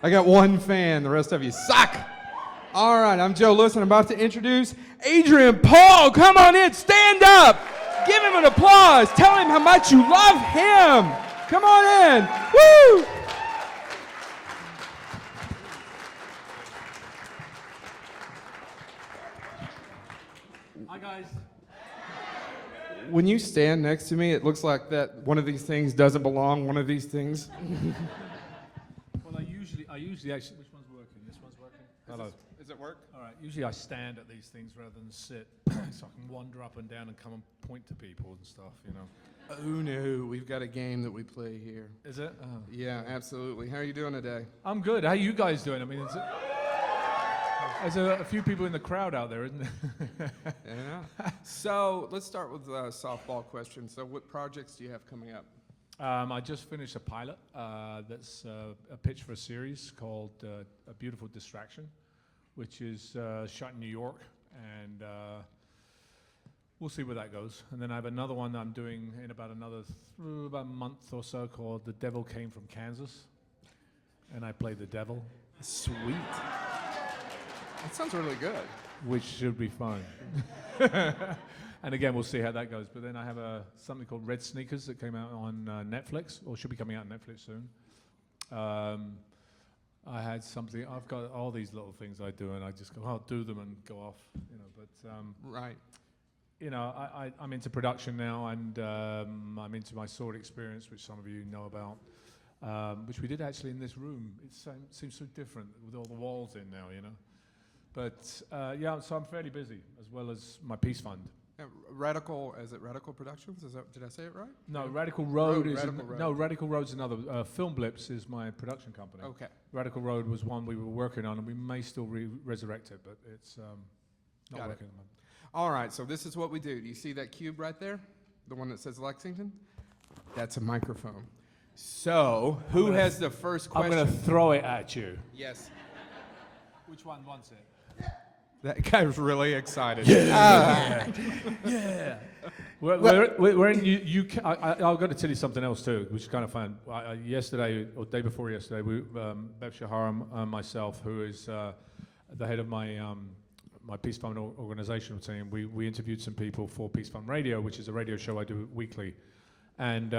I got one fan. The rest of you suck. All right, I'm Joe Lewis, and I'm about to introduce Adrian Paul. Come on in. Stand up. Give him an applause. Tell him how much you love him. Come on in. Woo! Hi, guys. When you stand next to me, it looks like that one of these things doesn't belong, one of these things. Well, I usually actually, which one's working? This one's working? Hello. Does it work? All right, usually I stand at these things rather than sit, so I can wander up and down and come and point to people and stuff, you know. Oh no, we've got a game that we play here. Is it? Oh. Yeah, absolutely. How are you doing today? I'm good. How are you guys doing? I mean, there's a few people in the crowd out there, isn't there? Yeah. So let's start with a softball question. So what projects do you have coming up? I just finished a pilot that's a pitch for a series called A Beautiful Distraction, which is shot in New York, and we'll see where that goes. And then I have another one that I'm doing in about a month or so called The Devil Came from Kansas, and I play the devil. Sweet. That sounds really good. Which should be fun. And again, we'll see how that goes. But then I have something called Red Sneakers that came out on Netflix, or should be coming out on Netflix soon. I had something. I've got all these little things I do, and I just go, I'll do them and go off, you know. But right. You know, I'm into production now, and I'm into my sword experience, which some of you know about, which we did actually in this room. It seems so different with all the walls in now, you know. But yeah, so I'm fairly busy, as well as my Peace Fund. Radical, is it Radical Productions? Did I say it right? No, Radical Road is Road. no, Radical Road's another. Film Blips is my production company. Okay. Radical Road was one we were working on, and we may still resurrect it, but it's not Got working it. at the moment. All right, so this is what we do. Do you see that cube right there? The one that says Lexington? That's a microphone. So, who has the first question? I'm going to throw it at you. Yes. Which one wants it? That guy was really excited. Yeah. Yeah. We're in UK. I've got to tell you something else too, which is kind of fun. Yesterday, or day before yesterday, Bev Shahar and myself, who is the head of my my Peace Fund organizational team, we interviewed some people for Peace Fund Radio, which is a radio show I do weekly. And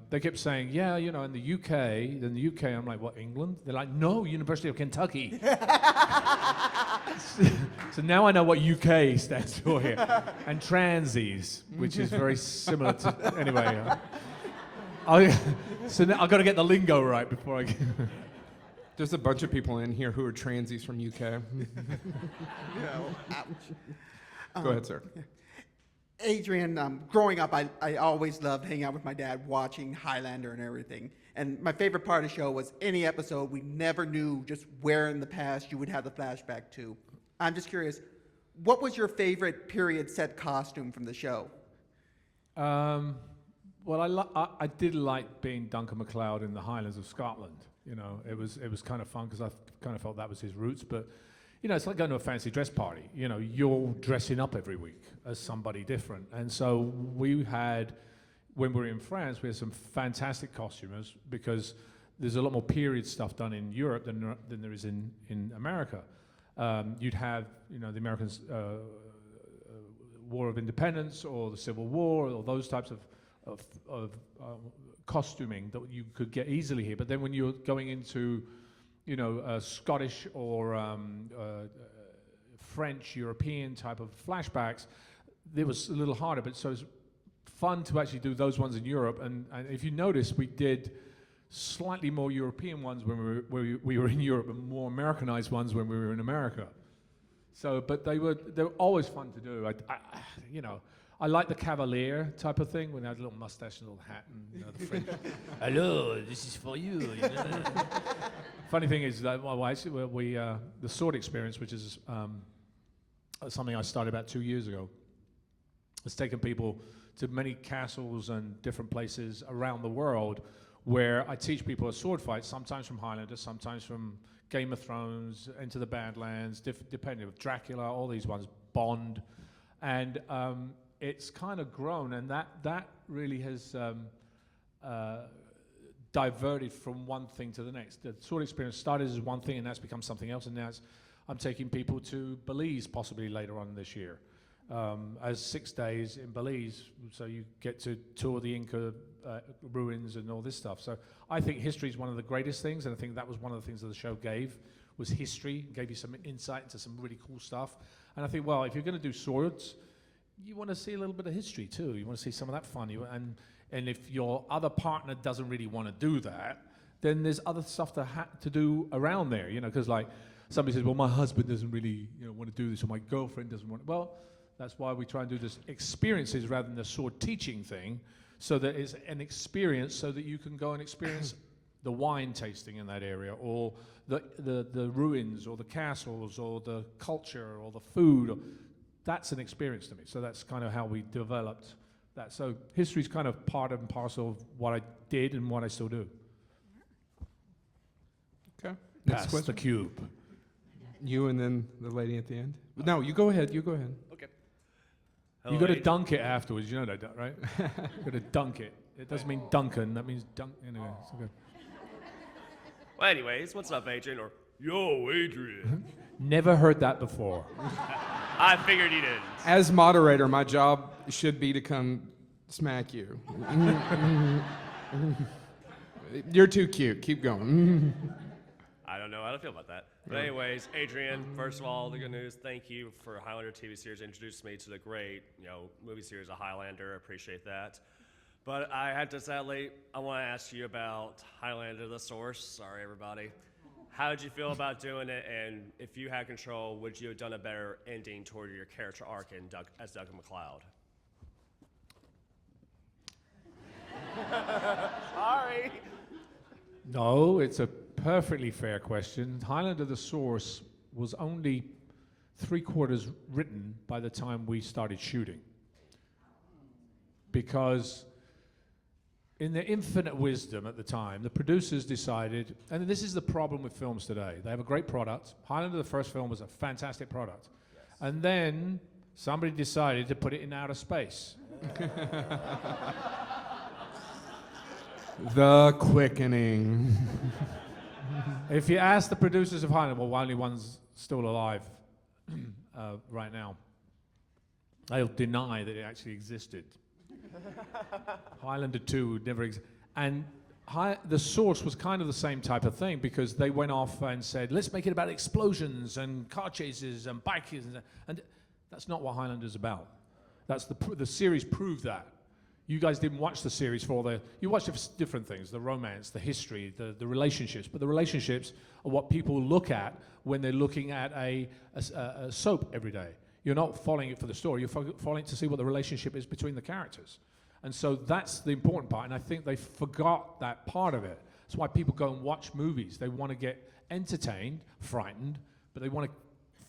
they kept saying, yeah, you know, in the UK, I'm like, what, England? They're like, no, University of Kentucky. So now I know what UK stands for here. And transies, which is very similar to, anyway. So now I've got to get the lingo right before I get... There's a bunch of people in here who are transies from UK. Ouch. Go ahead, sir. Adrian, growing up, I always loved hanging out with my dad, watching Highlander and everything. And my favorite part of the show was any episode we never knew just where in the past you would have the flashback to. I'm just curious, what was your favorite period set costume from the show? Well, I did like being Duncan MacLeod in the Highlands of Scotland. You know, it was kind of fun because I kind of felt that was his roots. But you know, it's like going to a fancy dress party. You know, you're dressing up every week as somebody different. And so we had, when we were in France, we had some fantastic costumers because there's a lot more period stuff done in Europe than there is in America. You'd have, you know, the Americans' War of Independence or the Civil War or those types of costuming that you could get easily here. But then when you're going into, you know, Scottish or French, European type of flashbacks, it was a little harder, but so it's fun to actually do those ones in Europe. And if you notice, we did slightly more European ones when we were in Europe and more Americanized ones when we were in America. So, but they were always fun to do. You know, I like the Cavalier type of thing when they had a little mustache and a little hat and, you know, the French. Hello, this is for you. You know? Funny thing is that the sword experience, which is something I started about 2 years ago, has taken people to many castles and different places around the world where I teach people a sword fight, sometimes from Highlander, sometimes from Game of Thrones, Into the Badlands, depending on Dracula, all these ones, Bond, and it's kind of grown, and that really has diverted from one thing to the next. The sword experience started as one thing, and that's become something else, and now I'm taking people to Belize possibly later on this year. As 6 days in Belize, so you get to tour the Inca ruins and all this stuff. So I think history is one of the greatest things, and I think that was one of the things that the show gave, was history, gave you some insight into some really cool stuff. And I think, well, if you're going to do swords, you want to see a little bit of history too. You want to see some of that fun. And if your other partner doesn't really want to do that, then there's other stuff to do around there, because like somebody says, well, my husband doesn't really want to do this, or my girlfriend doesn't want it. Well, that's why we try and do this experiences rather than the sword teaching thing, so that it's an experience, so that you can go and experience the wine tasting in that area, or the ruins, or the castles, or the culture, or the food. That's an experience to me. So that's kind of how we developed that. So history's kind of part and parcel of what I did and what I still do. Okay. Next Pass question. the cube. You and then the lady at the end. No, you go ahead. You go ahead. Okay. You got to dunk it afterwards. You know that, right? You got to dunk it. It doesn't mean Duncan. That means dunk. Anyway, it's okay. Well, anyways, what's up, Adrian? Or, yo, Adrian. Never heard that before. I figured you didn't. As moderator, my job should be to come smack you. You're too cute. Keep going. I don't know how to feel about that. But anyways, Adrian, first of all, the good news, thank you for Highlander TV series. Introduced me to the great, movie series of Highlander. I appreciate that. But I had to sadly, I want to ask you about Highlander, the source. Sorry, everybody. How did you feel about doing it? And if you had control, would you have done a better ending toward your character arc as Duncan MacLeod? Sorry. No, it's a perfectly fair question. Highlander the Source was only 3/4 written by the time we started shooting. Because in their infinite wisdom at the time, the producers decided, and this is the problem with films today, they have a great product. Highlander, the first film, was a fantastic product. Yes. And then somebody decided to put it in outer space. The quickening. If you ask the producers of Highlander, well, only one's still alive right now, they'll deny that it actually existed. Highlander 2 never existed. And the Source was kind of the same type of thing, because they went off and said, let's make it about explosions and car chases and bikes. And that's not what Highlander's about. That's the series proved that. You guys didn't watch the series you watched it for different things, the romance, the history, the relationships. But the relationships are what people look at when they're looking at a soap every day. You're not following it for the story, you're following it to see what the relationship is between the characters. And so that's the important part, and I think they forgot that part of it. That's why people go and watch movies. They want to get entertained, frightened, but they want to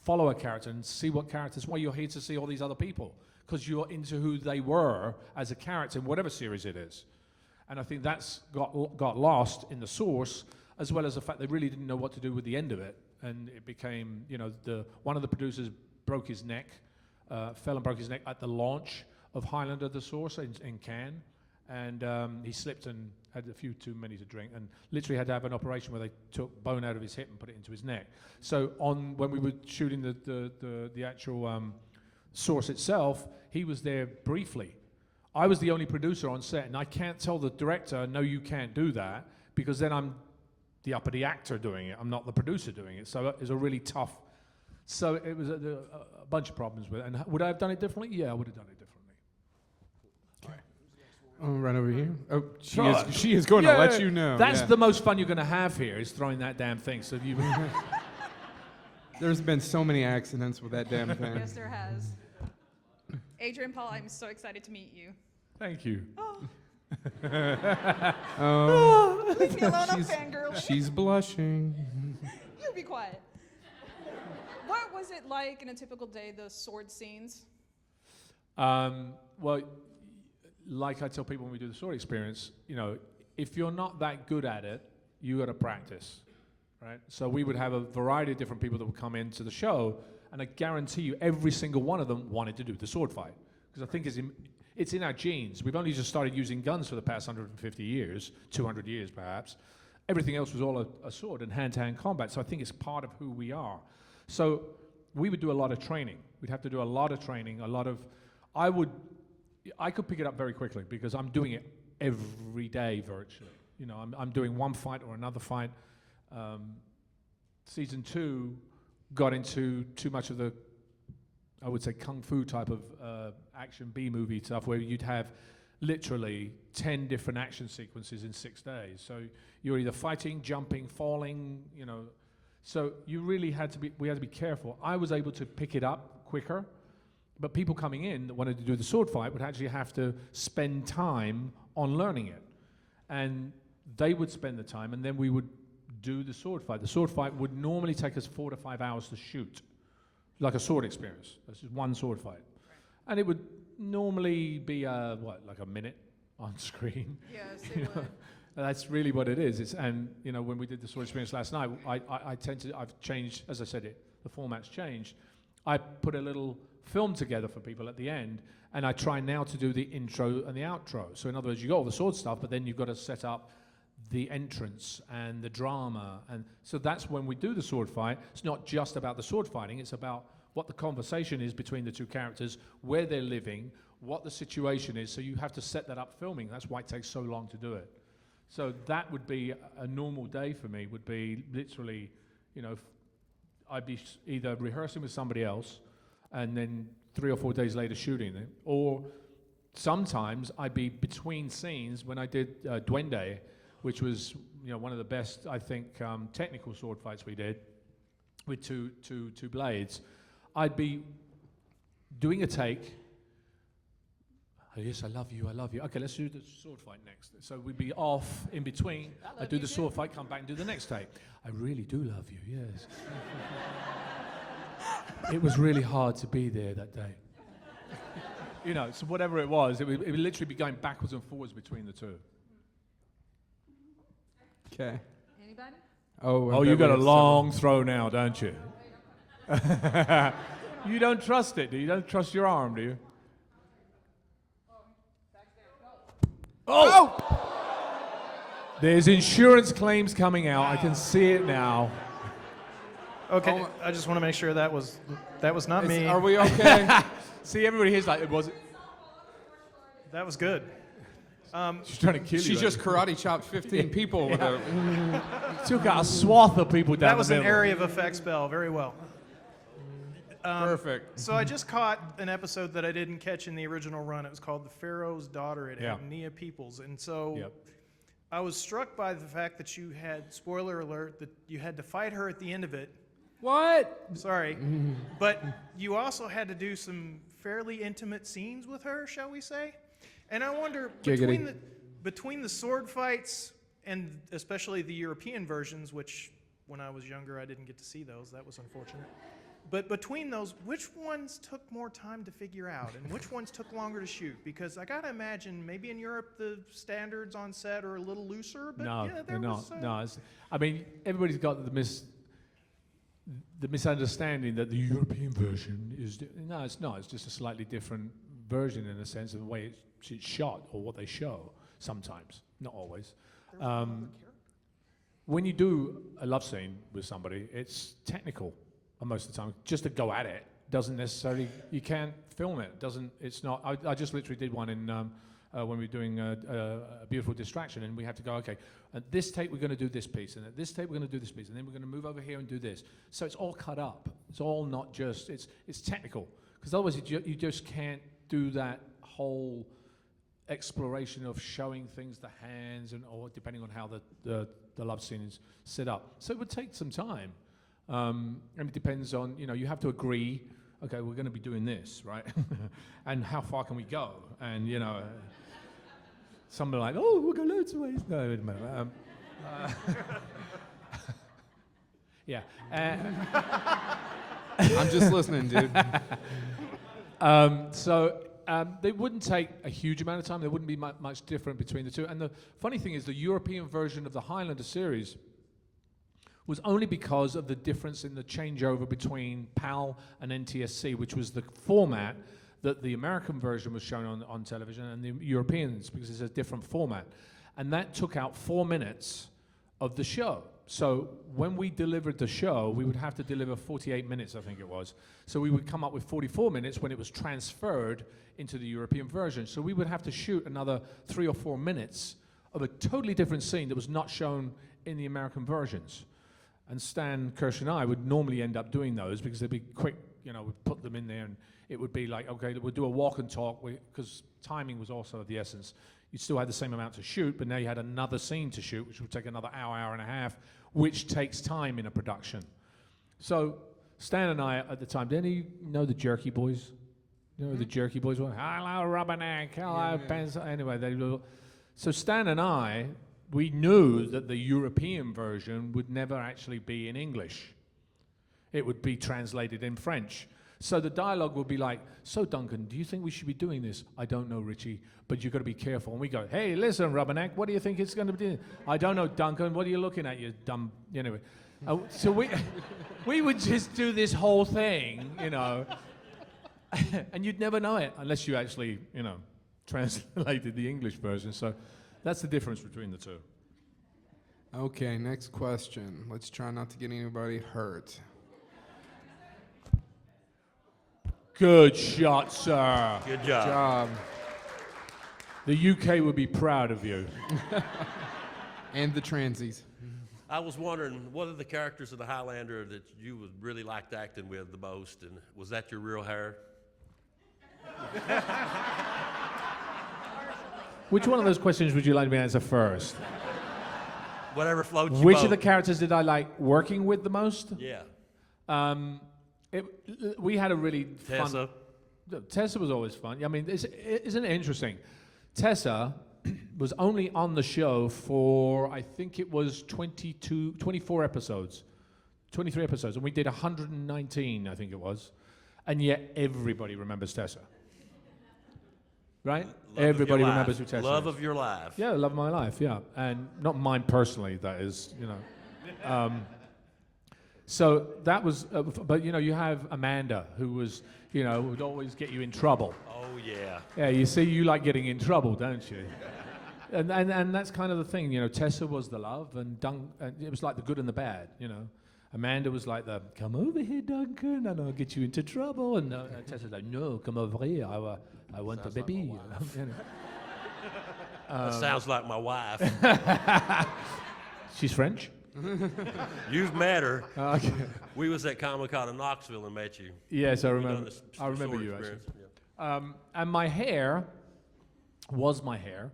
follow a character and see what characters. That's why you're here to see all these other people, because you're into who they were as a character in whatever series it is. And I think that's got lost in the Source, as well as the fact they really didn't know what to do with the end of it. And it became, one of the producers broke his neck, fell and broke his neck at the launch of Highlander the Source in Cannes. And he slipped and had a few too many to drink, and literally had to have an operation where they took bone out of his hip and put it into his neck. So when we were shooting the actual Source itself, he was there briefly. I was the only producer on set, and I can't tell the director, no, you can't do that, because then I'm the uppity actor doing it. I'm not the producer doing it. So it's a really tough. So it was a bunch of problems with it. And would I have done it differently? Yeah, I would have done it differently. Oh, right over here. Oh, she is going to let you know. That's the most fun you're going to have here, is throwing that damn thing. So you. There's been so many accidents with that damn thing. Yes, there has. Adrian Paul, I'm so excited to meet you. Thank you. Oh, Leave me alone, I'm fangirling. she's blushing. You be quiet. What was it like in a typical day, those sword scenes? Well, like I tell people when we do the sword experience, if you're not that good at it, you got to practice, right? So we would have a variety of different people that would come into the show, and I guarantee you every single one of them wanted to do the sword fight, because I think it's in our genes. We've only just started using guns for the past 150 years, 200 years perhaps. Everything else was all a sword and hand-to-hand combat, so I think it's part of who we are. So we would do a lot of training. We'd have to do a lot of training, I could pick it up very quickly because I'm doing it every day virtually. You know, I'm doing one fight or another fight. Season 2 got into too much of the, I would say, kung fu type of action B-movie stuff where you'd have literally 10 different action sequences in 6 days. So you're either fighting, jumping, falling, you know. So you really we had to be careful. I was able to pick it up quicker, but people coming in that wanted to do the sword fight would actually have to spend time on learning it. And they would spend the time, and then we would do the sword fight. The sword fight would normally take us 4 to 5 hours to shoot, like a sword experience. That's just one sword fight. And it would normally be, like a minute on screen. Yes, it would. That's really what it is. And, you know, when we did the sword experience last night, I've changed, as I said, the format's changed. I put a little film together for people at the end, and I try now to do the intro and the outro. So in other words, you got all the sword stuff, but then you've got to set up the entrance and the drama. And so that's when we do the sword fight. It's not just about the sword fighting, it's about what the conversation is between the two characters, where they're living, what the situation is. So you have to set that up filming. That's why it takes so long to do it. So that would be a normal day for me, would be literally, you know, I'd be either rehearsing with somebody else and then 3 or 4 days later shooting it, or sometimes I'd be between scenes. When I did Duende, which was, you know, one of the best, I think, technical sword fights we did with two blades, I'd be doing a take. Oh, yes, I love you, I love you. Okay, let's do the sword fight next. So we'd be off in between. I'd do the sword fight, come back and do the next take. I really do love you, yes. It was really hard to be there that day. You know, so whatever it was, it would literally be going backwards and forwards between the two. Okay. Anybody? Oh, you got a long throw now, don't you? You don't trust it, do you? You don't trust your arm, do you? Oh! There's insurance claims coming out. I can see it now. Okay, I just want to make sure that was not me. Are we okay? See, everybody here's like, it wasn't. That was good. She's trying to kill you. She just karate chopped 15 people with a... took out a swath of people down That was the an middle. area of effect spell. Very well. Perfect. So I just caught an episode that I didn't catch in the original run. It was called The Pharaoh's Daughter. It had Nia Peoples. And so I was struck by the fact that you had, spoiler alert, that you had to fight her at the end of it. What? Sorry. But you also had to do some fairly intimate scenes with her, shall we say? And I wonder, between the sword fights and especially the European versions, which when I was younger I didn't get to see those, that was unfortunate. But between those, which ones took more time to figure out and which ones took longer to shoot? Because I gotta imagine maybe in Europe the standards on set are a little looser, but No, yeah, they're not. no, I mean, everybody's got the misunderstanding that the European version is... No, it's not. It's just a slightly different version in the sense of the way it's shot or what they show sometimes, not always. When you do a love scene with somebody, it's technical most of the time. Just to go at it doesn't necessarily... You can't film it. It's not... I just literally did one in... when we were doing a Beautiful Distraction, and we had to go, okay, at this tape we're going to do this piece, and at this tape we're going to do this piece, and then we're going to move over here and do this. So it's all cut up. It's all not just, it's technical. Because otherwise you just can't do that whole exploration of showing things, the hands, or depending on how the love scene is set up. So it would take some time. And it depends on, you have to agree, okay, we're going to be doing this, right? And how far can we go? And, some are like, oh, we'll go loads of ways. No, wait a minute. Yeah. I'm just listening, dude. They wouldn't take a huge amount of time. There wouldn't be much different between the two. And the funny thing is the European version of the Highlander series was only because of the difference in the changeover between PAL and NTSC, which was the format that the American version was shown on television and the Europeans, because it's a different format. And that took out 4 minutes of the show. So when we delivered the show, we would have to deliver 48 minutes, I think it was. So we would come up with 44 minutes when it was transferred into the European version. So we would have to shoot another 3 or 4 minutes of a totally different scene that was not shown in the American versions. And Stan Kirsch and I would normally end up doing those because they'd be quick, we'd put them in there and it would be like, okay, we'll do a walk and talk, because timing was also of the essence. You still had the same amount to shoot, but now you had another scene to shoot, which would take another hour and a half, which takes time in a production. So Stan and I at the time, did any know the Jerky Boys? You know who the Jerky Boys were? Hello, Rubberneck, hello, Pencil. Anyway, so Stan and I, we knew that the European version would never actually be in English. It would be translated in French. So the dialogue would be like, so Duncan, do you think we should be doing this? I don't know, Richie, but you've got to be careful. And we go, hey, listen, Rubberneck, what do you think it's going to be? I don't know, Duncan, what are you looking at, you dumb, anyway. So we would just do this whole thing, and you'd never know it unless you actually, translated the English version. So that's the difference between the two. Okay, next question. Let's try not to get anybody hurt. Good shot, sir. Good job. Job. The UK would be proud of you. And the transies. I was wondering, what are the characters of the Highlander that you would really liked acting with the most, and was that your real hair? Which one of those questions would you like me to answer first? Whatever floats your Which boat. of the characters did I like working with the most? Yeah. We had a really Tessa. fun... Tessa was always fun. I mean, isn't it interesting? Tessa was only on the show for, I think it was 24 episodes. 23 episodes. And we did 119, I think it was. And yet everybody remembers Tessa. Right? Everybody remembers who Tessa is. Love of your life. Yeah, love of my life, yeah. And not mine personally, that is, So that was, but you have Amanda, who was, would always get you in trouble. Oh, yeah. Yeah, you see, you like getting in trouble, don't you? and that's kind of the thing, Tessa was the love, and it was like the good and the bad, Amanda was like the, come over here, Duncan, and I'll get you into trouble. And Tessa's like, no, come over here, I want the baby. That sounds like my wife. She's French? You've met her. Okay. We was at Comic-Con in Knoxville and met you. Yes, I We remember. done this I remember sword you, actually. experience. Yeah. And my hair was my hair.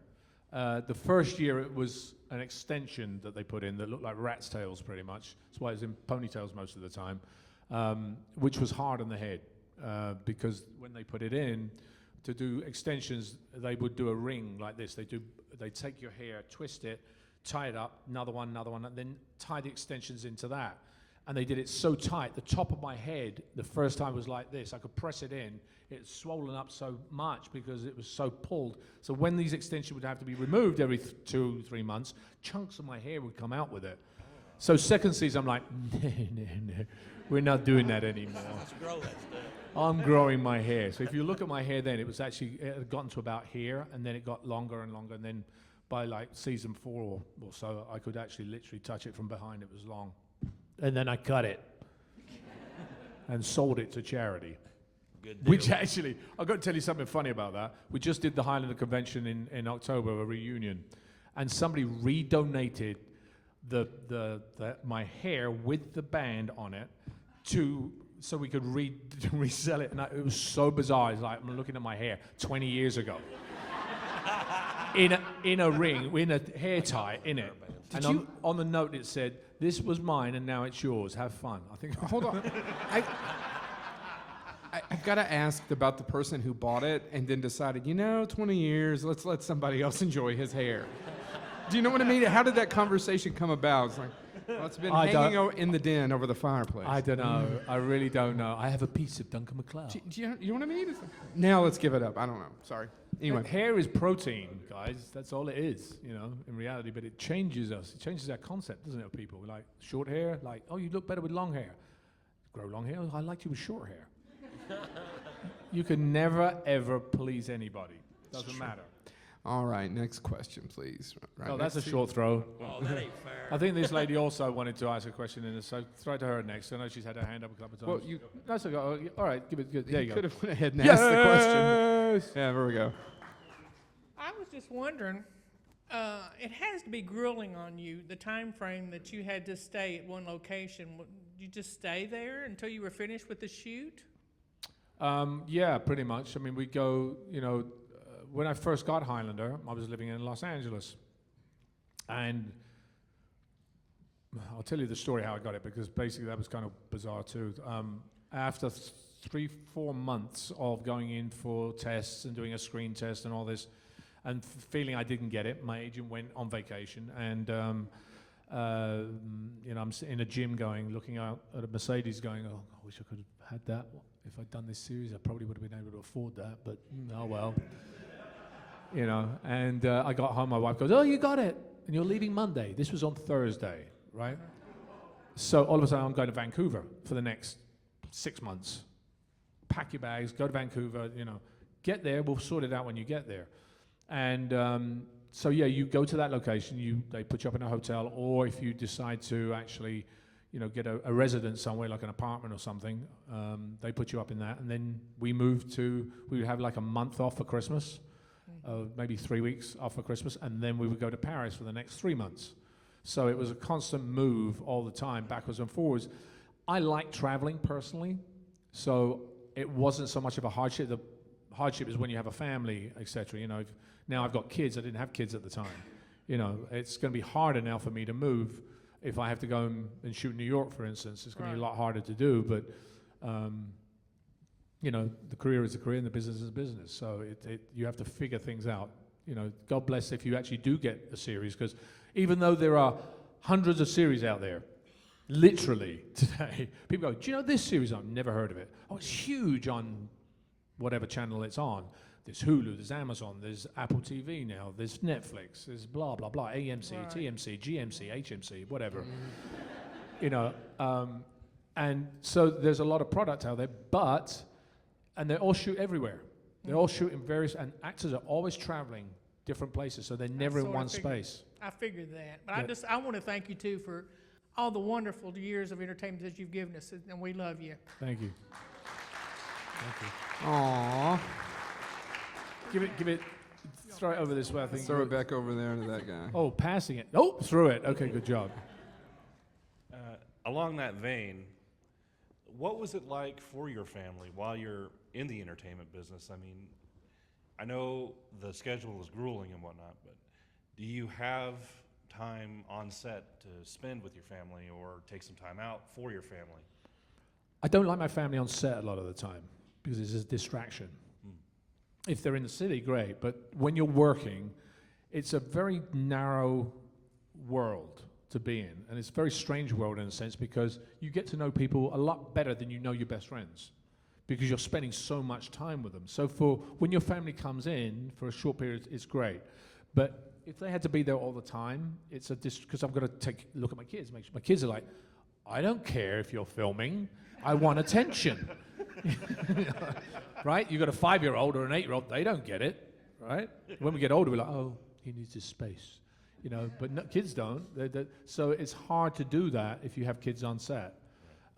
The first year it was an extension that they put in that looked like rat's tails pretty much. That's why it was in ponytails most of the time, which was hard on the head because when they put it in, to do extensions, they would do a ring like this. They'd take your hair, twist it, tie it up, another one, and then tie the extensions into that. And they did it so tight, the top of my head, the first time was like this. I could press it in. It's swollen up so much because it was so pulled. So when these extensions would have to be removed every 2-3 months, chunks of my hair would come out with it. So second season, I'm like, no, we're not doing that anymore. Let's grow that stuff. I'm growing my hair. So if you look at my hair then, it had gotten to about here, and then it got longer and longer, and then by like season 4 or so, I could actually literally touch it from behind. It was long. And then I cut it and sold it to charity. Good deal. Which actually, I've got to tell you something funny about that. We just did the Highlander convention in October, a reunion, and somebody redonated my hair with the band on it so we could resell it. And it was so bizarre. It's like I'm looking at my hair 20 years ago. in a ring, in a hair tie, in it. And on the note it said, "This was mine and now it's yours. Have fun." I think. Hold on. I've got to ask about the person who bought it and then decided, 20 years, let's let somebody else enjoy his hair. Do you know what I mean? How did that conversation come about? It's like, well, it's been hanging in the den over the fireplace. I don't know. I really don't know. I have a piece of Duncan MacLeod. Do you know what I mean? It's like, now let's give it up. I don't know. Sorry. Anyway. Hair is protein, guys. That's all it is, in reality. But it changes us. It changes our concept, doesn't it, of people? Like short hair, like, oh, you look better with long hair. Grow long hair. I liked you with short hair. You can never, ever please anybody. Doesn't matter. All right, next question, please. Right Oh, that's a next to short throw. Oh, that ain't fair. I think this lady also wanted to ask a question in this, so throw it to her next. I know she's had her hand up a couple of times. Well, you That's okay. All right, give it. There you go. could have went ahead and asked the question. Yes! Yeah, there we go. I was just wondering, it has to be grueling on you, the time frame that you had to stay at one location. You just stay there until you were finished with the shoot? Yeah, pretty much. I mean, we go, when I first got Highlander, I was living in Los Angeles. And I'll tell you the story how I got it, because basically that was kind of bizarre too. After 3-4 months of going in for tests and doing a screen test and all this, and feeling I didn't get it, my agent went on vacation, and I'm in a gym looking out at a Mercedes going, oh, I wish I could have had that. If I'd done this series, I probably would have been able to afford that, but oh well. And I got home, my wife goes, oh, you got it, and you're leaving Monday. This was on Thursday, right? So all of a sudden, I'm going to Vancouver for the next 6 months. Pack your bags, go to Vancouver, get there, we'll sort it out when you get there. And so yeah, you go to that location, they put you up in a hotel, or if you decide to actually, get a residence somewhere, like an apartment or something, they put you up in that. And then we would have like a month off for Christmas, maybe 3 weeks off for Christmas, and then we would go to Paris for the next 3 months. So it was a constant move all the time, backwards and forwards. I like traveling personally, so it wasn't so much of a hardship. The hardship is when you have a family, etc. Now I've got kids. I didn't have kids at the time. It's going to be harder now for me to move. If I have to go and shoot New York, for instance, it's going to be a lot harder to do. But the career is a career and the business is a business. So you have to figure things out. God bless if you actually do get a series, because even though there are hundreds of series out there, literally today, people go, do you know this series? I've never heard of it. Oh, it's huge on whatever channel it's on. There's Hulu, there's Amazon, there's Apple TV now, there's Netflix, there's blah, blah, blah, AMC, right. TMC, GMC, HMC, whatever. And so there's a lot of product out there, and they all shoot everywhere. They all shoot in various, and actors are always traveling different places, so they're never in one space. I figured that. But I want to thank you, too, for all the wonderful years of entertainment that you've given us, and we love you. Thank you. Thank you. Aww. Give it, throw it over this way, I think. Throw it back over there to that guy. Oh, passing it. Oh, threw it. Okay, good job. Along that vein, what was it like for your family while you're in the entertainment business? I mean, I know the schedule is grueling and whatnot, but do you have time on set to spend with your family or take some time out for your family? I don't like my family on set a lot of the time because it's a distraction. If they're in the city, great, but when you're working, it's a very narrow world to be in, and it's a very strange world in a sense, because you get to know people a lot better than you know your best friends, because you're spending so much time with them. So when your family comes in for a short period, it's great, but if they had to be there all the time, it's because I've got to take a look at my kids. Make sure my kids are like, I don't care if you're filming, I want attention. Right? You've got a 5-year-old or an 8-year-old, they don't get it, right? When we get older, we're like, oh, he needs his space, but no, kids don't. So it's hard to do that if you have kids on set.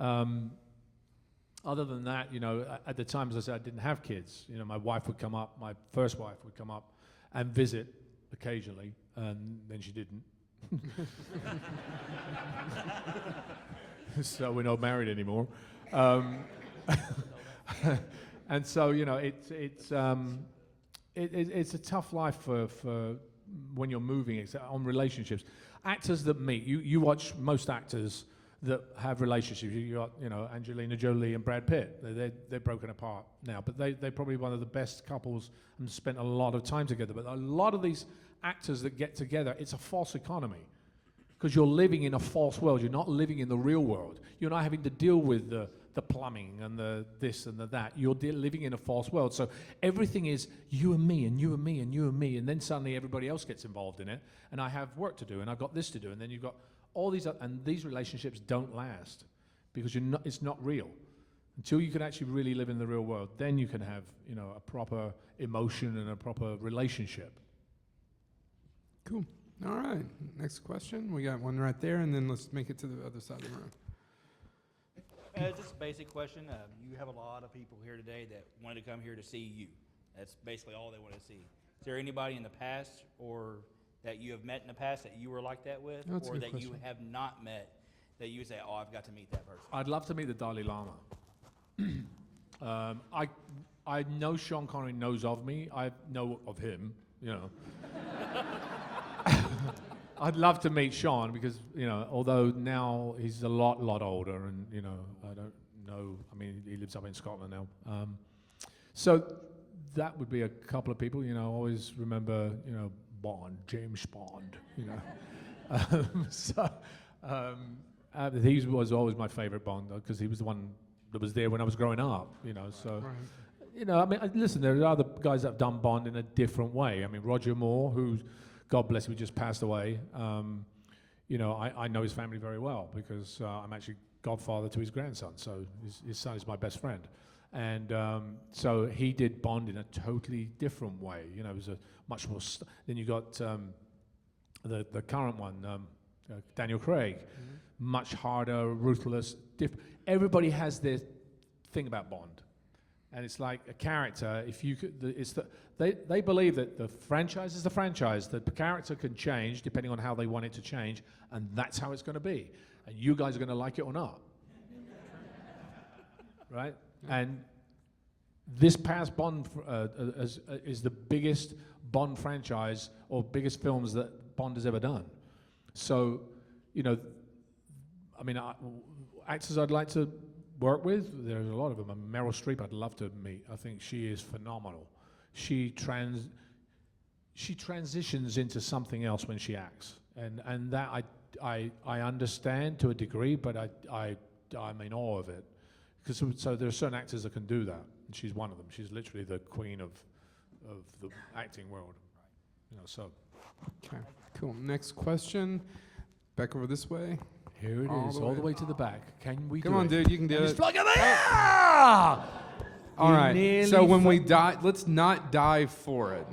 Other than that, at the time, as I said, I didn't have kids. My wife would come up, my first wife would come up and visit occasionally, and then she didn't. So we're not married anymore. And so it's a tough life for when you're moving on relationships. Actors that meet, you watch most actors that have relationships. You got Angelina Jolie and Brad Pitt. They're broken apart now, but they're probably one of the best couples and spent a lot of time together. But a lot of these actors that get together, it's a false economy. Because you're living in a false world. You're not living in the real world. You're not having to deal with the plumbing and the this and the that. You're living in a false world. So everything is you and me and you and me and you and me. And then suddenly everybody else gets involved in it. And I have work to do and I've got this to do. And then you've got all these, and these relationships don't last because it's not real. Until you can actually really live in the real world, then you can have, you know, a proper emotion and a proper relationship. Cool. All right. Next question. We got one right there, and then let's make it to the other side of the room. Just a basic question. You have a lot of people here today that wanted to come here to see you. That's basically all they want to see. Is there anybody in the past or that you have met in the past that you were like that with, That's a or good that question. you have not met that you say, oh, I've got to meet that person? I'd love to meet the Dalai Lama. I know Sean Connery knows of me. I know of him, you know. I'd love to meet Sean because, you know, although now he's a lot older and, you know, I don't know. I mean, he lives up in Scotland now. So that would be a couple of people, you know. Always remember, you know, Bond, James Bond, you know. He was always my favorite Bond because he was the one that was there when I was growing up, you know. So, Right. you know, I mean, listen, there are other guys that have done Bond in a different way. I mean, Roger Moore, who, God bless him, just passed away. You know, I know his family very well because I'm actually godfather to his grandson. So his son is my best friend. And so he did Bond in a totally different way. You know, it was a much more... Then you got the current one, Daniel Craig. Mm-hmm. Much harder, ruthless. Everybody has their thing about Bond. And it's like a character, if you could... They believe that the franchise is the franchise, that the character can change depending on how they want it to change, and that's how it's going to be. And you guys are going to like it or not. Right? And this past Bond is the biggest Bond franchise or biggest films that Bond has ever done. So, you know, I mean, actors I'd like to work with, there's a lot of them. Meryl Streep I'd love to meet. I think she is phenomenal. She transitions into something else when she acts. And that I understand to a degree, but I'm in awe of it. So there are certain actors that can do that, and she's one of them. She's literally the queen of the acting world, you know. So, Okay, cool. Next question. Back over this way. here it is, all the way to the back. Can we Come do on, it? dude, you can do Just it. plug it in. Yeah! All You right. nearly So when we die, let's not dive for it.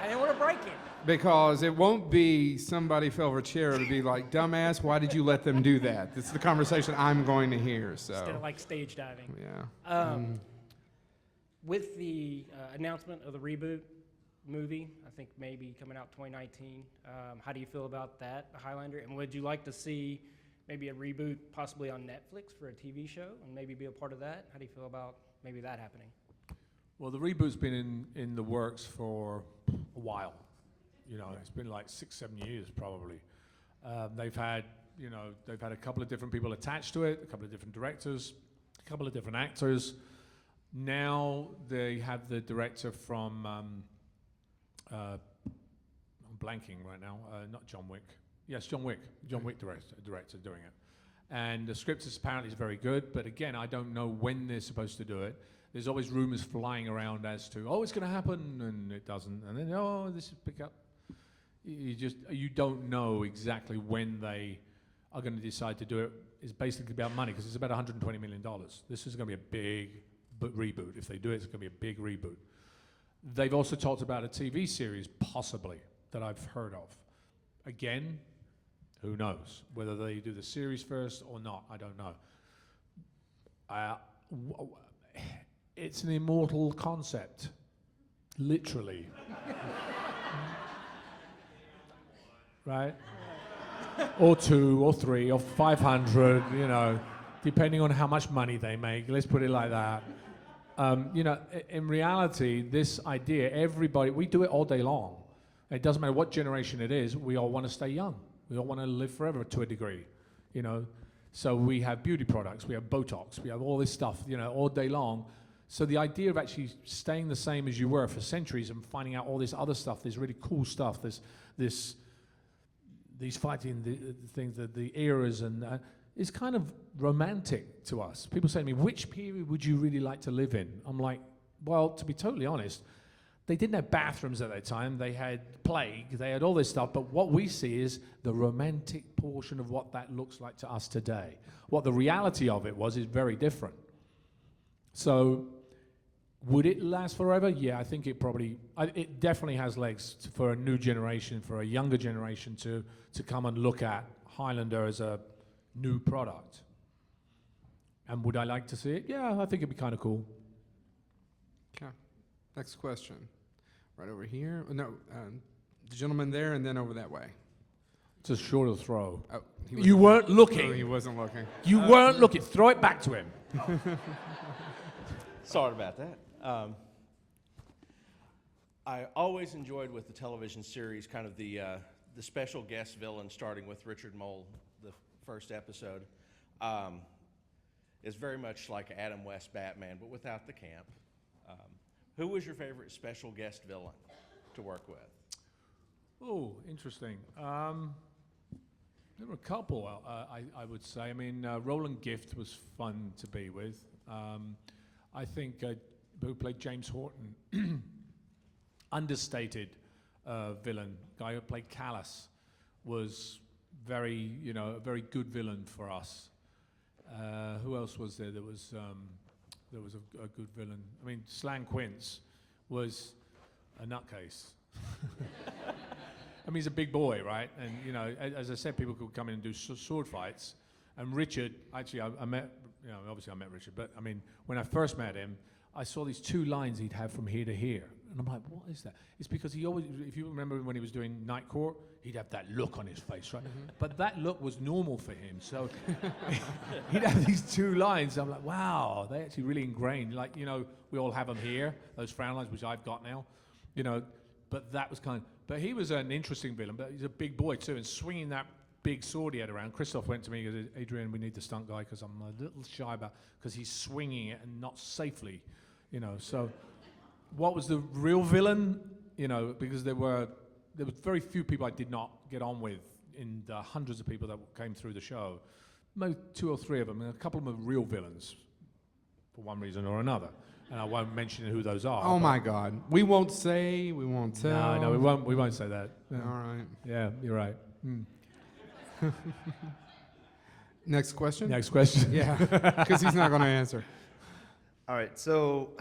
I didn't want to break it. Because it won't be somebody fell over a chair to be like, dumbass, why did you let them do that? This is the conversation I'm going to hear. So Instead of like stage diving. yeah. With the announcement of the reboot movie, I think maybe coming out 2019, how do you feel about that, The Highlander? And would you like to see maybe a reboot possibly on Netflix for a TV show and maybe be a part of that? How do you feel about maybe that happening? Well, the reboot's been in the works for a while. You know, it's been like 6-7 years probably. They've had a couple of different people attached to it, a couple of different directors, a couple of different actors. Now they have the director from, I'm blanking right now, not John Wick. Yes, John Wick. John Wick director doing it. And the script is apparently very good, but again, I don't know when they're supposed to do it. There's always rumors flying around as to, oh, it's going to happen, and it doesn't. And then, oh, this is pick up. You don't know exactly when they are going to decide to do it. It's basically about money because it's about $120 million. This is going to be a big reboot. If they do it, it's going to be a big reboot. They've also talked about a TV series, possibly, that I've heard of. Again, who knows? Whether they do the series first or not, I don't know. It's an immortal concept, literally. Right? Or 2 or 3 or 500, you know, depending on how much money they make. Let's put it like that. You know, in reality, this idea, everybody, we do it all day long. It doesn't matter what generation it is, we all want to stay young. We all want to live forever to a degree, you know. So we have beauty products, we have Botox, we have all this stuff, you know, all day long. So the idea of actually staying the same as you were for centuries and finding out all this other stuff, this really cool stuff, these fighting things, the eras, and is kind of romantic to us. People say to me, which period would you really like to live in? I'm like, well, to be totally honest, they didn't have bathrooms at that time. They had plague. They had all this stuff. But what we see is the romantic portion of what that looks like to us today. What the reality of it was is very different. So, would it last forever? Yeah, I think it definitely has legs for a new generation, for a younger generation to come and look at Highlander as a new product. And would I like to see it? Yeah, I think it'd be kind of cool. Okay. Next question. Right over here. No, the gentleman there, and then over that way. It's a shorter throw. Oh, you weren't looking. No, he wasn't looking. You weren't looking. Throw it back to him. Sorry about that. I always enjoyed with the television series kind of the special guest villain, starting with Richard Mole, the first episode. It's very much like Adam West Batman, but without the camp. Who was your favorite special guest villain to work with? Oh, interesting. There were a couple, I would say. I mean, Roland Gift was fun to be with. I think who played James Horton, understated villain, guy who played Callus, was a very good villain for us. Who else was there? There was a good villain. I mean, Slan Quince was a nutcase. I mean, he's a big boy, right? And as I said, people could come in and do sword fights. And Richard, actually, I met, obviously I met Richard, but I mean, when I first met him, I saw these 2 lines he'd have from here to here. And I'm like, what is that? It's because he always, if you remember when he was doing Night Court, he'd have that look on his face, right? Mm-hmm. But that look was normal for him. So he'd have these 2 lines. I'm like, wow, they actually really ingrained. Like, we all have them here, those frown lines, which I've got now, but that was but he was an interesting villain, but he's a big boy too, and swinging that big sword he had around. Christoph went to me and goes, Adrian, we need the stunt guy because I'm a little shy because he's swinging it and not safely, So what was the real villain? Because there were very few people I did not get on with in the hundreds of people that came through the show. Maybe 2 or 3 of them, and a couple of them are real villains for one reason or another. And I won't mention who those are. Oh my God. We won't tell. No, we won't say that. Yeah. All right. Yeah, you're right. Next question? Next question. Yeah, because he's not going to answer. All right, so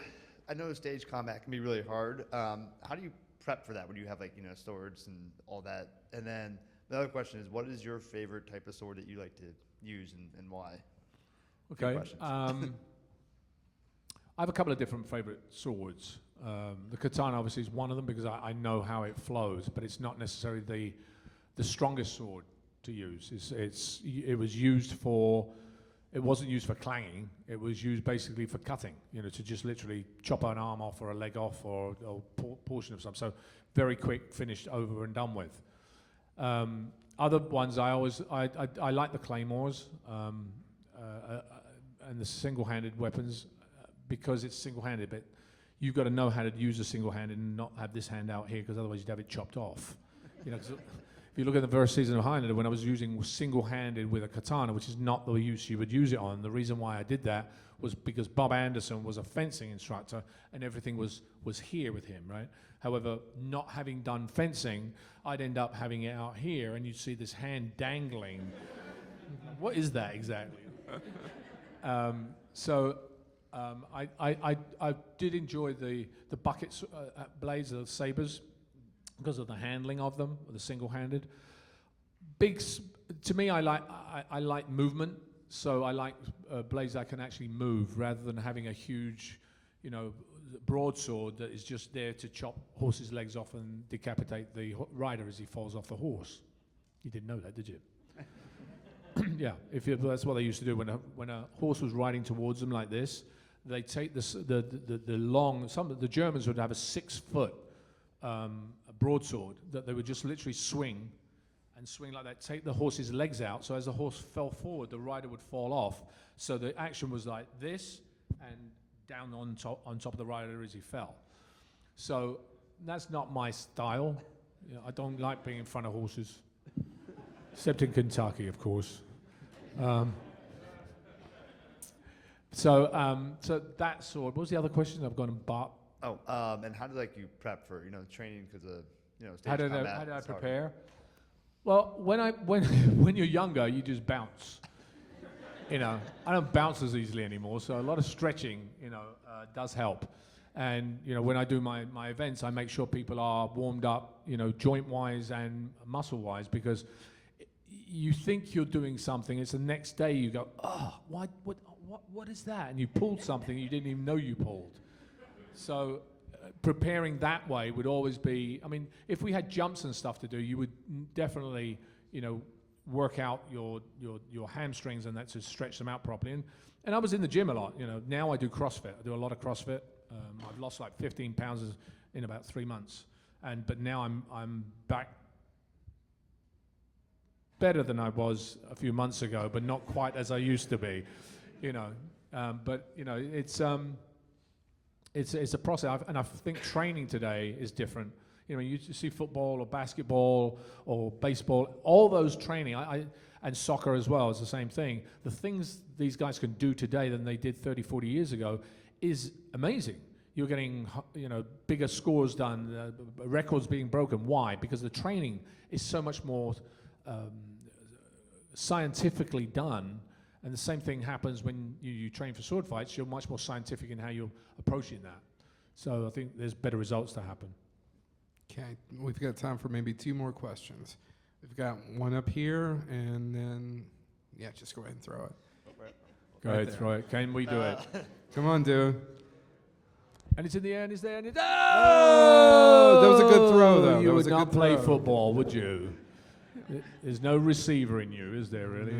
I know stage combat can be really hard. How do you prep for that when you have swords and all that? And then the other question is, what is your favorite type of sword that you like to use and why? Okay. I have a couple of different favorite swords. The katana obviously is one of them because I know how it flows, but it's not necessarily the strongest sword to use. It wasn't used for clanging. It was used basically for cutting. To just literally chop an arm off or a leg off or a portion of something. So very quick, finished, over and done with. Other ones I like the claymores and the single-handed weapons. Because it's single-handed, but you've got to know how to use a single-handed and not have this hand out here, because otherwise you'd have it chopped off. 'Cause if you look at the first season of Highlander, when I was using single-handed with a katana, which is not the use you would use it on, the reason why I did that was because Bob Anderson was a fencing instructor, and everything was here with him, right? However, not having done fencing, I'd end up having it out here, and you'd see this hand dangling. What is that exactly? I did enjoy the bucket blades, the sabers, because of the handling of them, the single-handed. To me, I like movement, so I like blades that can actually move rather than having a huge, broadsword that is just there to chop horses' legs off and decapitate the rider as he falls off the horse. You didn't know that, did you? Yeah, that's what they used to do when a horse was riding towards them like this. They take the Germans would have a 6-foot broadsword that they would just literally swing like that, take the horse's legs out, so as the horse fell forward, the rider would fall off. So the action was like this, and down on top of the rider as he fell. So that's not my style. I don't like being in front of horses, except in Kentucky, of course. So that sword. What was the other question? I've gone and bought. And how do you prep for training because of stage how did combat? I prepare? Well, when you're younger, you just bounce. I don't bounce as easily anymore, so a lot of stretching, does help. And, when I do my events, I make sure people are warmed up, joint-wise and muscle-wise, because you think you're doing something, it's the next day you go, oh, what is that? And you pulled something you didn't even know you pulled. So preparing that way would always be, if we had jumps and stuff to do, you would definitely, work out your hamstrings and that to stretch them out properly. And I was in the gym a lot, now I do CrossFit. I do a lot of CrossFit. I've lost like 15 pounds in about 3 months. But now I'm back better than I was a few months ago, but not quite as I used to be, it's a process, and I think training today is different. You see football or basketball or baseball, all those training, and soccer as well is the same thing. The things these guys can do today than they did 30, 40 years ago is amazing. You're getting, bigger scores done, records being broken. Why? Because the training is so much more scientifically done, and the same thing happens when you train for sword fights. You're much more scientific in how you're approaching that. So I think there's better results to happen. Okay, we've got time for maybe 2 more questions. We've got one up here, and then, just go ahead and throw it. Go ahead, throw it. Can we do it? Come on, dude. And it's in the air, and it's there, and it's... Oh! That was a good throw, though. You would not play football, would you? There's no receiver in you, is there, really?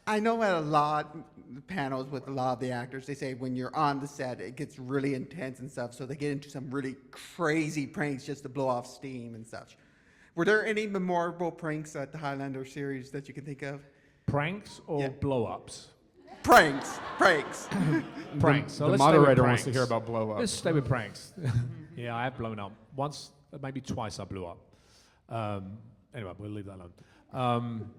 I know at a lot of panels with a lot of the actors, they say when you're on the set, it gets really intense and stuff, so they get into some really crazy pranks just to blow off steam and such. Were there any memorable pranks at the Highlander series that you can think of? Pranks or blow-ups? Pranks. Pranks. So the let's moderator wants to hear about blow-ups. Let's stay with pranks. Yeah, I have blown up. Once, maybe twice I blew up. Anyway, we'll leave that alone.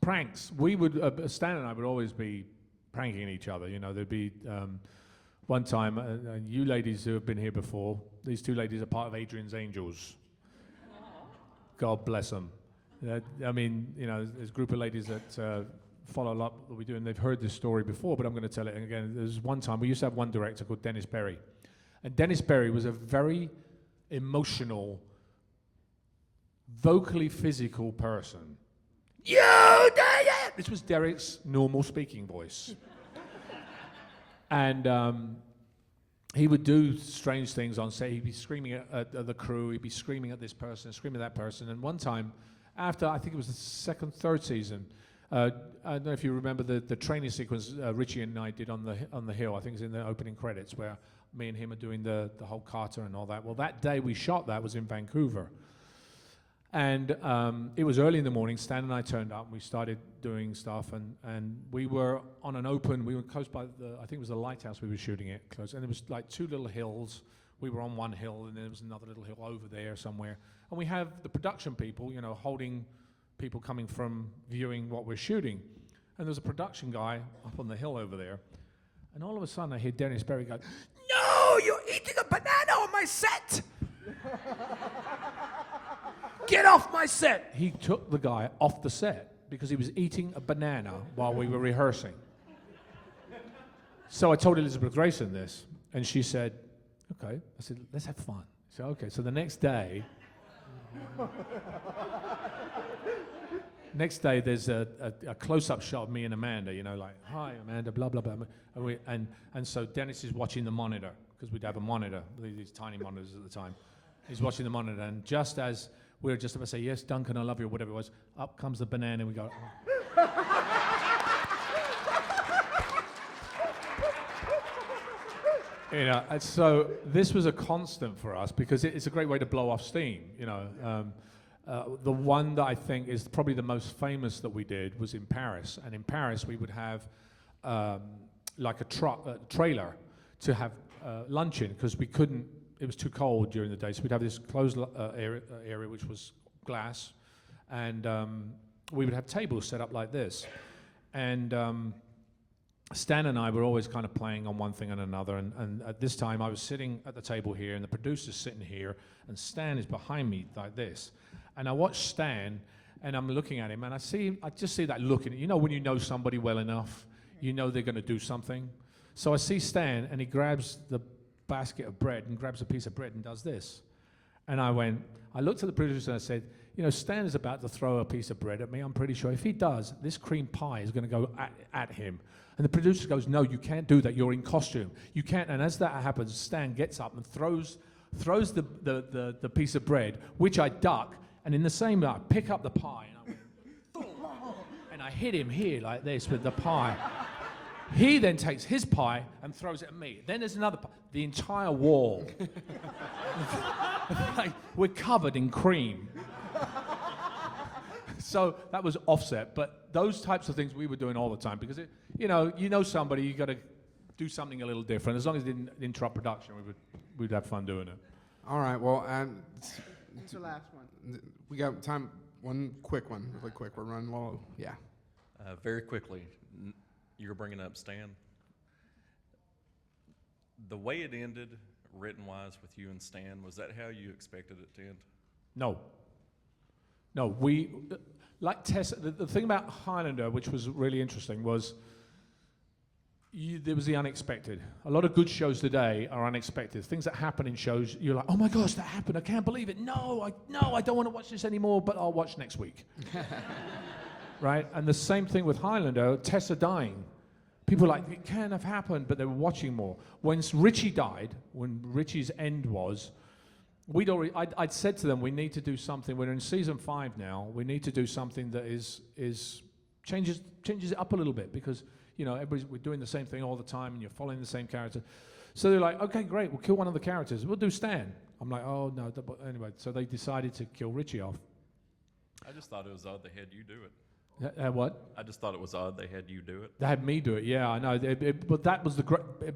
Pranks. We would, Stan and I would always be pranking each other. There'd be one time, and you ladies who have been here before, these 2 ladies are part of Adrian's Angels. God bless them. There's a group of ladies that follow a lot what we do, and they've heard this story before, but I'm going to tell it again. There's one time, we used to have one director called Dennis Berry. And Dennis Berry was a very emotional, vocally physical person. You did it! This was Derek's normal speaking voice. And he would do strange things on set. He'd be screaming at the crew. He'd be screaming at this person, screaming at that person. And one time, after, I think it was the 2nd, 3rd season, I don't know if you remember the training sequence Richie and I did on the hill. I think it's in the opening credits where me and him are doing the whole Carter and all that. Well, that day we shot that was in Vancouver. And it was early in the morning. Stan and I turned up. And we started doing stuff, and we were on an open. We were close by I think it was the lighthouse we were shooting it close, and there was like 2 little hills. We were on one hill, and there was another little hill over there somewhere. And we have the production people, holding people coming from viewing what we're shooting. And there's a production guy up on the hill over there, and all of a sudden I hear Dennis Berry go, "No, you're eating a banana on my set!" Get off my set! He took the guy off the set because he was eating a banana while we were rehearsing. So I told Elizabeth Grayson this, and she said, okay. I said, let's have fun. So okay, so the next day, there's a close-up shot of me and Amanda, like, hi, Amanda, blah, blah, blah. And so Dennis is watching the monitor, because we'd have a monitor, these tiny monitors at the time. He's watching the monitor, and just as we were just about to say, yes, Duncan, I love you, or whatever it was, up comes the banana, and we go, and so this was a constant for us, because it's a great way to blow off steam, The one that I think is probably the most famous that we did was in Paris, and in Paris we would have like a trailer to have lunch in, because we couldn't, it was too cold during the day, so we'd have this closed area which was glass, and we would have tables set up like this, and Stan and I were always kind of playing on one thing and another, and at this time I was sitting at the table here, and the producer's sitting here, and Stan is behind me like this, and I watched Stan, And I'm looking at him, and I just see that look in it. You know when you know somebody well enough, you know they're going to do something. So I see Stan, and he grabs the basket of bread and grabs a piece of bread and does this. And I looked at the producer and I said, you know, Stan is about to throw a piece of bread at me. I'm pretty sure if he does, this cream pie is going to go at him. And the producer goes, no, you can't do that. You're in costume. You can't. And as that happens, Stan gets up and throws the piece of bread, which I duck. And in the same way, I pick up the pie and I went, and I hit him here like this with the pie. He then takes his pie and throws it at me. Then there's another pie. The entire wall. Like, we're covered in cream. So that was offset. But those types of things we were doing all the time because, you know somebody, you got to do something a little different. As long as it didn't interrupt production, we'd have fun doing it. All right, well, It's the last one. we got time. One quick one, really quick. We're running low. Yeah. Very quickly, you're bringing up Stan. The way it ended, written-wise, with you and Stan, was that how you expected it to end? No, like Tessa, the thing about Highlander, which was really interesting, was there was the unexpected. A lot of good shows today are unexpected. Things that happen in shows, you're like, oh my gosh, that happened, I can't believe it. No, I don't want to watch this anymore, but I'll watch next week. Right? And the same thing with Highlander, Tessa dying. People were like, it can't have happened, but they were watching more. When Richie died, when Richie's end was, I'd said to them, we need to do something. We're in season 5 now. We need to do something that changes it up a little bit because we're doing the same thing all the time, and you're following the same character. So they're like, okay, great, we'll kill one of the characters. We'll do Stan. I'm like, oh no. Anyway, so they decided to kill Richie off. I just thought it was odd they had you do it. What? I just thought it was odd they had you do it. They had me do it. Yeah, I know. But that was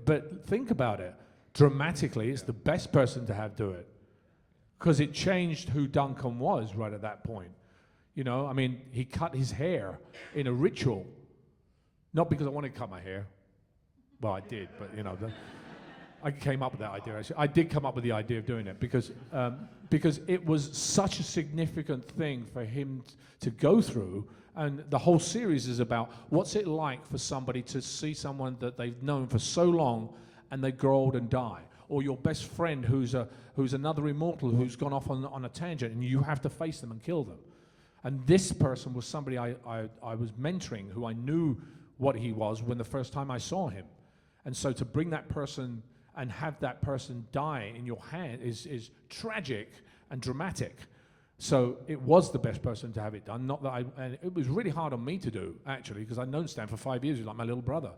but think about it. Dramatically, it's the best person to have do it. Because it changed who Duncan was right at that point. I mean, he cut his hair in a ritual. Not because I wanted to cut my hair. Well, I did, but I came up with that idea. Actually, I did come up with the idea of doing it because it was such a significant thing for him to go through. And the whole series is about what's it like for somebody to see someone that they've known for so long and they grow old and die. Or your best friend who's another immortal who's gone off on a tangent and you have to face them and kill them. And this person was somebody I was mentoring who I knew what he was when the first time I saw him. And so to bring that person and have that person die in your hand is tragic and dramatic. So it was the best person to have it done. And it was really hard on me to do, actually, because I'd known Stan for 5 years. He was like my little brother.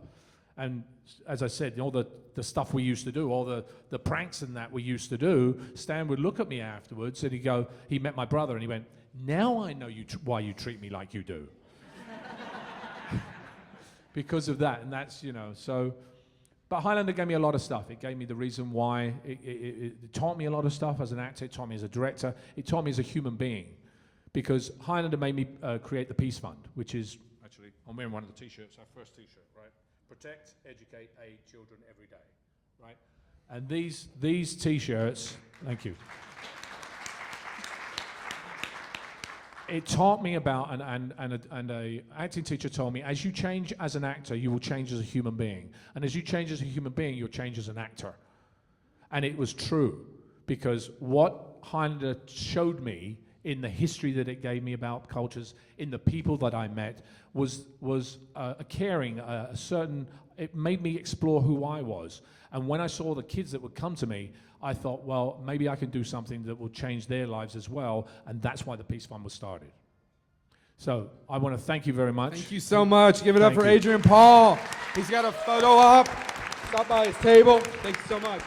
And as I said, all the stuff we used to do, all the pranks and that we used to do, Stan would look at me afterwards and he met my brother and he went, now I know why you treat me like you do. Because of that, and that's, so. But Highlander gave me a lot of stuff. It gave me the reason why. It taught me a lot of stuff as an actor. It taught me as a director. It taught me as a human being. Because Highlander made me create the Peace Fund, which is, actually, I'm wearing one of the T-shirts, our first T-shirt, right? Protect, educate, aid children every day, right? And these T-shirts, thank you. It taught me about, and a acting teacher told me, as you change as an actor, you will change as a human being. And as you change as a human being, you'll change as an actor. And it was true, because what Highlander showed me in the history that it gave me about cultures, in the people that I met, was a caring, it made me explore who I was. And when I saw the kids that would come to me, I thought, well, maybe I can do something that will change their lives as well, and that's why the Peace Fund was started. So I want to thank you very much. Thank you so much. Give it up for Adrian Paul. He's got a photo op. Stop by his table. Thank you so much.